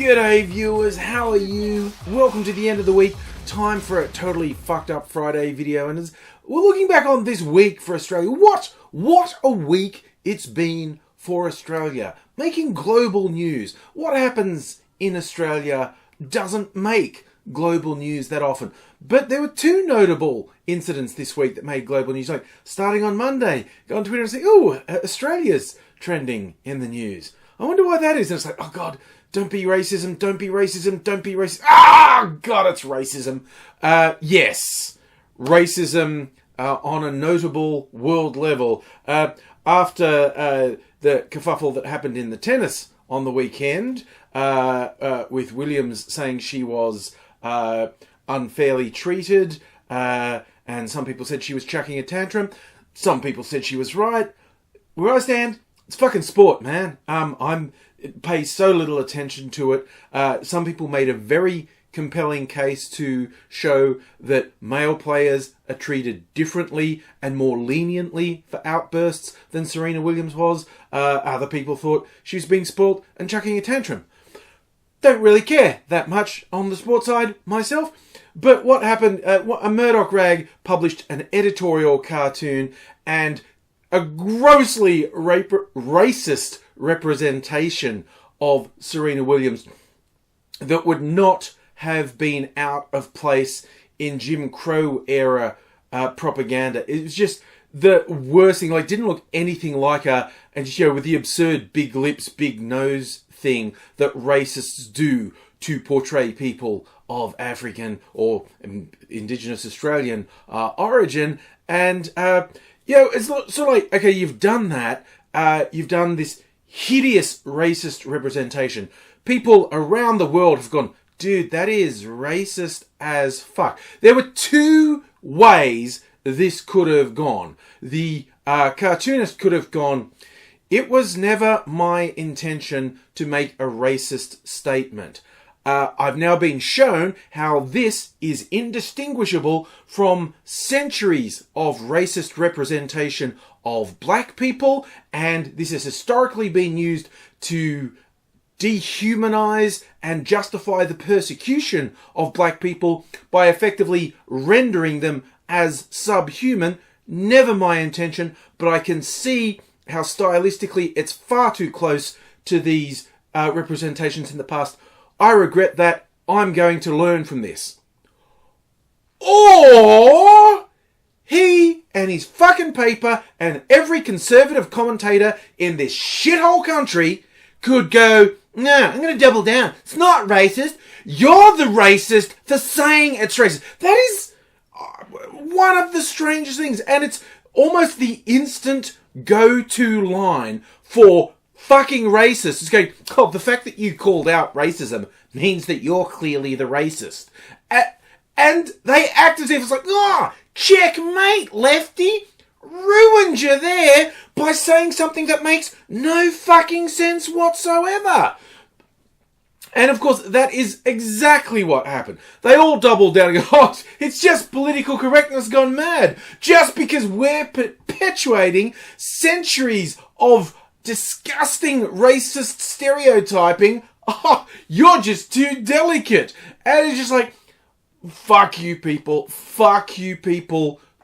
G'day viewers, how are you? Welcome to the end of the week. Time for a totally fucked up Friday video, and we're looking back on this week for Australia. What a week it's been for Australia. Making global news. What happens in Australia doesn't make global news that often. But there were two notable incidents this week that made global news. Like starting on Monday, go on Twitter and say, "Oh, Australia's trending in the news. I wonder why that is." And it's like, oh God, don't be racism, don't be racism, don't be racist. Ah, God, it's racism. Yes, racism on a notable world level. After the kerfuffle that happened in the tennis on the weekend, with Williams saying she was unfairly treated, and some people said she was chucking a tantrum. Some people said she was right. Where I stand, it's fucking sport, man. It pays so little attention to it. Some people made a very compelling case to show that male players are treated differently and more leniently for outbursts than Serena Williams was. Other people thought she was being spoilt and chucking a tantrum. Don't really care that much on the sports side myself. But what happened, a Murdoch rag published an editorial cartoon and a grossly racist representation of Serena Williams that would not have been out of place in Jim Crow era propaganda. It was just the worst thing. Like, didn't look anything like her, and just, with the absurd big lips, big nose thing that racists do to portray people of African or Indigenous Australian origin. And it's sort of like, okay, you've done that. You've done this hideous racist representation. People around the world have gone, dude, that is racist as fuck. There were two ways this could have gone. The cartoonist could have gone, "It was never my intention to make a racist statement. I've now been shown how this is indistinguishable from centuries of racist representation of black people, and this has historically been used to dehumanize and justify the persecution of black people by effectively rendering them as subhuman. Never my intention, but I can see how stylistically it's far too close to these representations in the past. I regret that. I'm going to learn from this." Or he and his fucking paper and every conservative commentator in this shithole country could go, "No, I'm going to double down. It's not racist. You're the racist for saying it's racist." That is one of the strangest things. And it's almost the instant go-to line for fucking racist. It's going, "Oh, the fact that you called out racism means that you're clearly the racist." And they act as if it's like, checkmate, lefty. Ruined you there by saying something that makes no fucking sense whatsoever. And of course, that is exactly what happened. They all doubled down and go, "Oh, it's just political correctness gone mad. Just because we're perpetuating centuries of disgusting racist stereotyping, you're just too delicate." And it's just like, fuck you people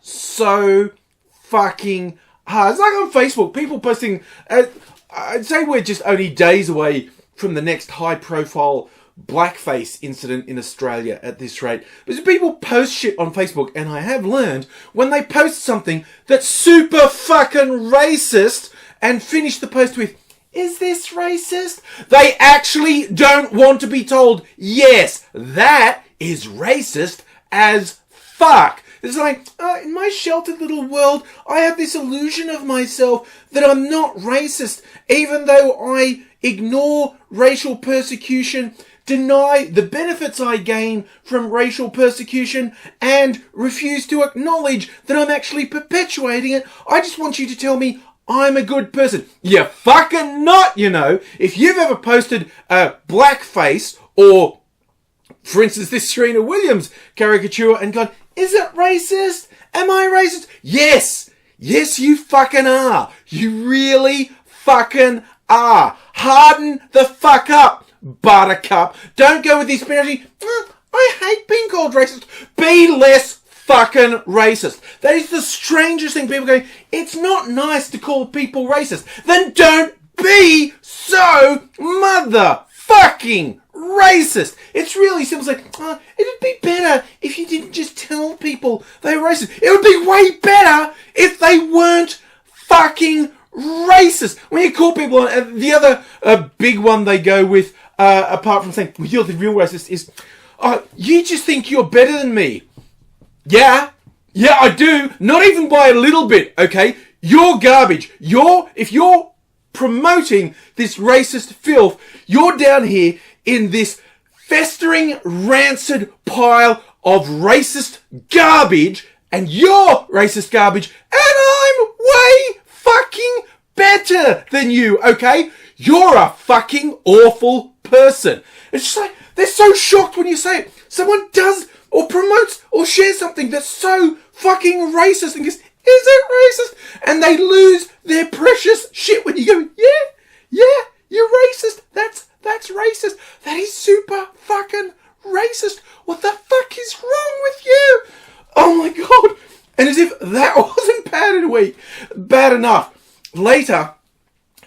so fucking hard. It's like on Facebook, people posting, I'd say we're just only days away from the next high profile blackface incident in Australia at this rate. But people post shit on Facebook, and I have learned when they post something that's super fucking racist and finish the post with, "Is this racist?" they actually don't want to be told, "Yes, that is racist as fuck." It's like, in my sheltered little world, I have this illusion of myself that I'm not racist, even though I ignore racial persecution, deny the benefits I gain from racial persecution, and refuse to acknowledge that I'm actually perpetuating it. I just want you to tell me I'm a good person. You're fucking not, If you've ever posted a blackface or, for instance, this Serena Williams caricature and gone, "Is it racist? Am I racist?" Yes, you fucking are. You really fucking are. Harden the fuck up. buttercup. Don't go with this energy. I hate being called racist. Be less fucking racist. That is the strangest thing. People go, it's not nice to call people racist. Then don't be so motherfucking racist. It's really simple. It's like, it'd be better if you didn't just tell people they were racist. It would be way better if they weren't fucking racist. When you call people, the other big one they go with, apart from saying, well, you're the real racist, is, you just think you're better than me. Yeah, I do. Not even by a little bit, okay? You're garbage. If you're promoting this racist filth, you're down here in this festering, rancid pile of racist garbage, and you're racist garbage, and I'm way fucking better than you, okay? You're a fucking awful person. It's just like, they're so shocked when you say it. Someone does or promotes or shares something that's so fucking racist and goes, is it racist? And they lose their precious shit when you go, yeah, you're racist. That's racist. That is super fucking racist. What the fuck is wrong with you? Oh my God. And as if that wasn't bad enough. Later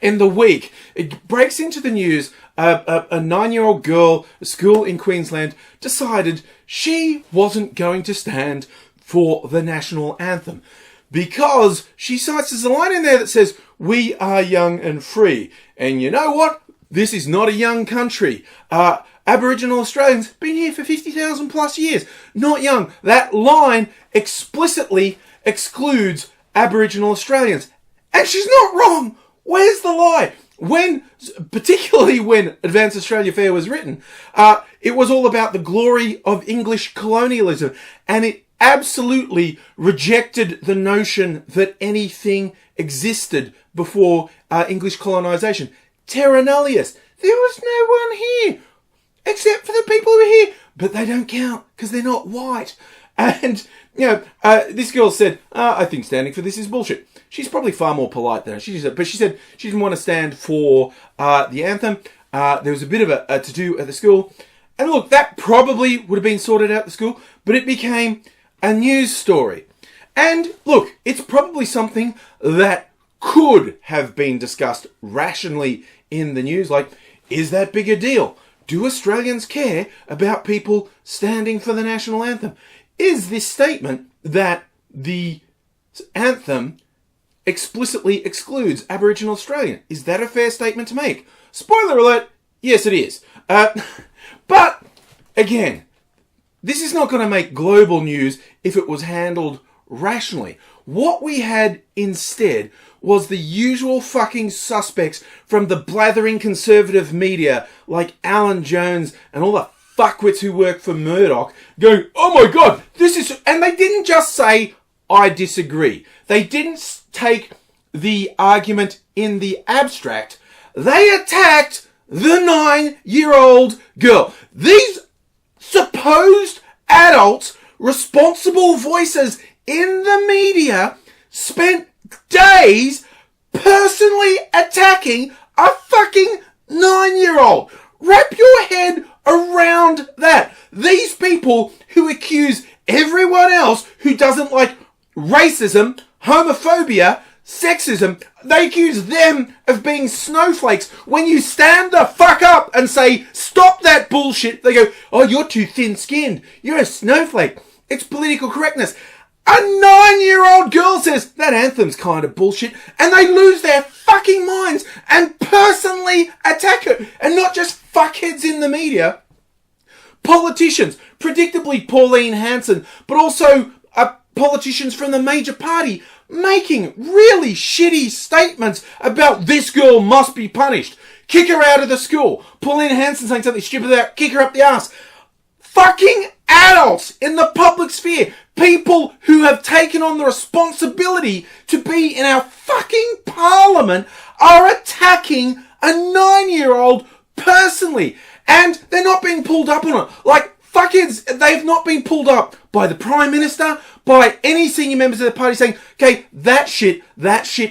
in the week, it breaks into the news, a 9-year-old girl, a school in Queensland, decided she wasn't going to stand for the national anthem because she cites there's a line in there that says, we are young and free. And you know what? This is not a young country. Aboriginal Australians been here for 50,000 plus years. Not young. That line explicitly excludes Aboriginal Australians. And she's not wrong. Where's the lie? Particularly when Advance Australia Fair was written, it was all about the glory of English colonialism, and it absolutely rejected the notion that anything existed before English colonisation. Terra nullius. There was no one here, except for the people who were here, but they don't count because they're not white. And, this girl said, I think standing for this is bullshit. She's probably far more polite than she said, but she said she didn't want to stand for the anthem. There was a bit of a to-do at the school. And look, that probably would have been sorted out at the school, but it became a news story. And look, it's probably something that could have been discussed rationally in the news. Like, is that big a deal? Do Australians care about people standing for the national anthem? Is this statement that the anthem explicitly excludes Aboriginal Australian? Is that a fair statement to make? Spoiler alert, yes it is. But, again, this is not going to make global news if it was handled rationally. What we had instead was the usual fucking suspects from the blathering conservative media like Alan Jones and all the fuckwits who work for Murdoch going, oh my God, this is... And they didn't just say, I disagree. They didn't take the argument in the abstract. They attacked the 9-year-old girl. These supposed adults, responsible voices in the media, spent days personally attacking a fucking 9-year-old. Wrap your head around that. These people who accuse everyone else who doesn't like racism, homophobia, sexism, they accuse them of being snowflakes. When you stand the fuck up and say, stop that bullshit, they go, oh, you're too thin-skinned. You're a snowflake. It's political correctness. A 9-year-old girl says, that anthem's kind of bullshit, and they lose their fucking minds and personally attack her. And not just fuckheads in the media, politicians, predictably Pauline Hanson, but also politicians from the major party making really shitty statements about this girl must be punished. Kick her out of the school. Pauline Hanson saying something stupid about kick her up the ass. Fucking adults in the public sphere, people who have taken on the responsibility to be in our fucking parliament, are attacking a 9-year-old personally. And they're not being pulled up on it. Like, fuckheads, they've not been pulled up by the Prime Minister, by any senior members of the party saying, okay, that shit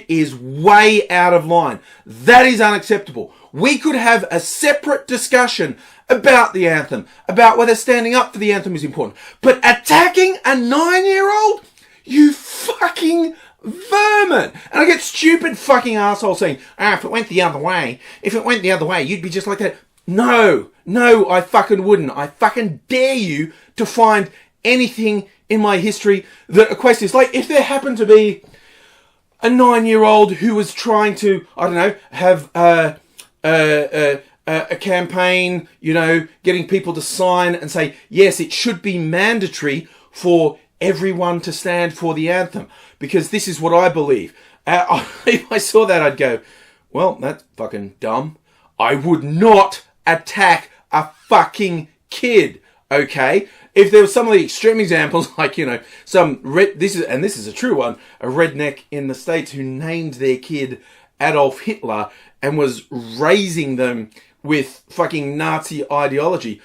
is way out of line. That is unacceptable. we could have a separate discussion about the anthem, about whether standing up for the anthem is important. But attacking a 9-year-old? You fucking vermin! And I get stupid fucking assholes saying, if it went the other way, you'd be just like that. No, I fucking wouldn't. I fucking dare you to find anything in my history that equates this. Like, if there happened to be a 9-year-old who was trying to, I don't know, have a campaign, getting people to sign and say, yes, it should be mandatory for everyone to stand for the anthem, because this is what I believe. If I saw that, I'd go, well, that's fucking dumb. I would not attack a fucking kid, okay? If there was some of the extreme examples, like, this is a true one, a redneck in the States who named their kid Adolf Hitler and was raising them with fucking Nazi ideology,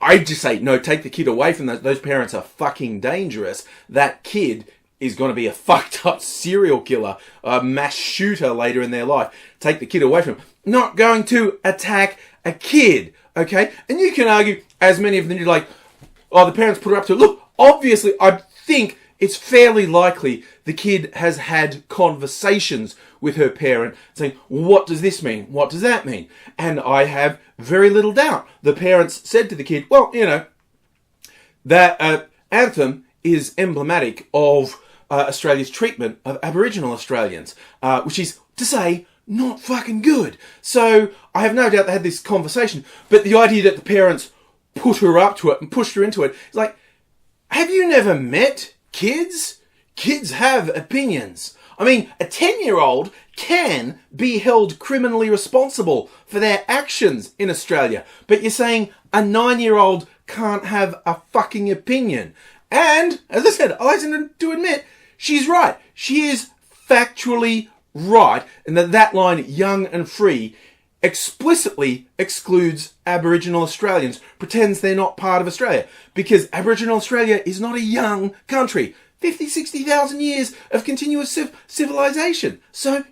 I'd just say, no, take the kid away from those parents are fucking dangerous. That kid is going to be a fucked up serial killer, a mass shooter later in their life. Take the kid away from him. Not going to attack a kid, okay? And you can argue, as many of them do, like, the parents put her up to it. Look, obviously, I think it's fairly likely the kid has had conversations with her parent saying, what does this mean? What does that mean? And I have very little doubt the parents said to the kid, well, that anthem is emblematic of Australia's treatment of Aboriginal Australians, which is to say, not fucking good. So I have no doubt they had this conversation, but the idea that the parents put her up to it and pushed her into it, it's like, have you never met kids? Kids have opinions. I mean, a 10-year-old can be held criminally responsible for their actions in Australia. But you're saying a 9-year-old can't have a fucking opinion. And, as I said, I hasten to admit, she's right. She is factually right. And that line, young and free, explicitly excludes Aboriginal Australians, pretends they're not part of Australia. Because Aboriginal Australia is not a young country. 50, 60,000 years of continuous civilization. So,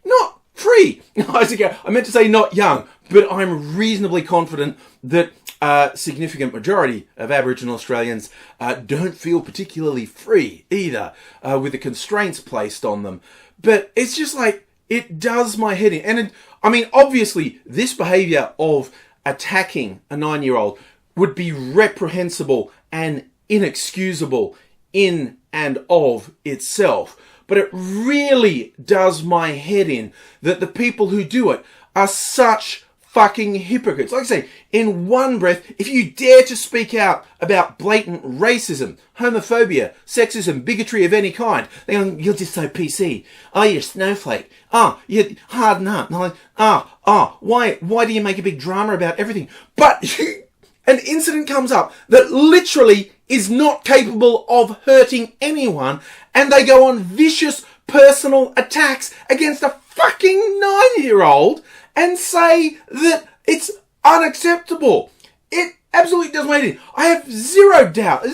not free. I meant to say not young, but I'm reasonably confident that a significant majority of Aboriginal Australians don't feel particularly free either, with the constraints placed on them. But it's just like, it does my head in. And obviously, this behaviour of attacking a 9-year-old would be reprehensible and inexcusable in and of itself. But it really does my head in that the people who do it are such fucking hypocrites. Like I say, in one breath, if you dare to speak out about blatant racism, homophobia, sexism, bigotry of any kind, they're going, you're just so PC. Oh, you're a snowflake. Oh, you're harden up. And I'm like, why do you make a big drama about everything? But an incident comes up that literally is not capable of hurting anyone, and they go on vicious personal attacks against a fucking 9-year-old and say that it's unacceptable. It absolutely does my head in. I have zero doubt.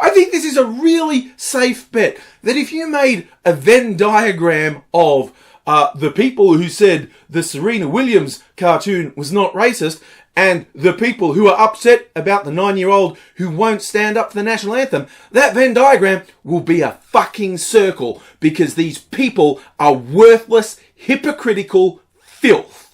I think this is a really safe bet that if you made a Venn diagram of the people who said the Serena Williams cartoon was not racist, and the people who are upset about the 9-year-old who won't stand up for the national anthem, that Venn diagram will be a fucking circle, because these people are worthless, hypocritical filth.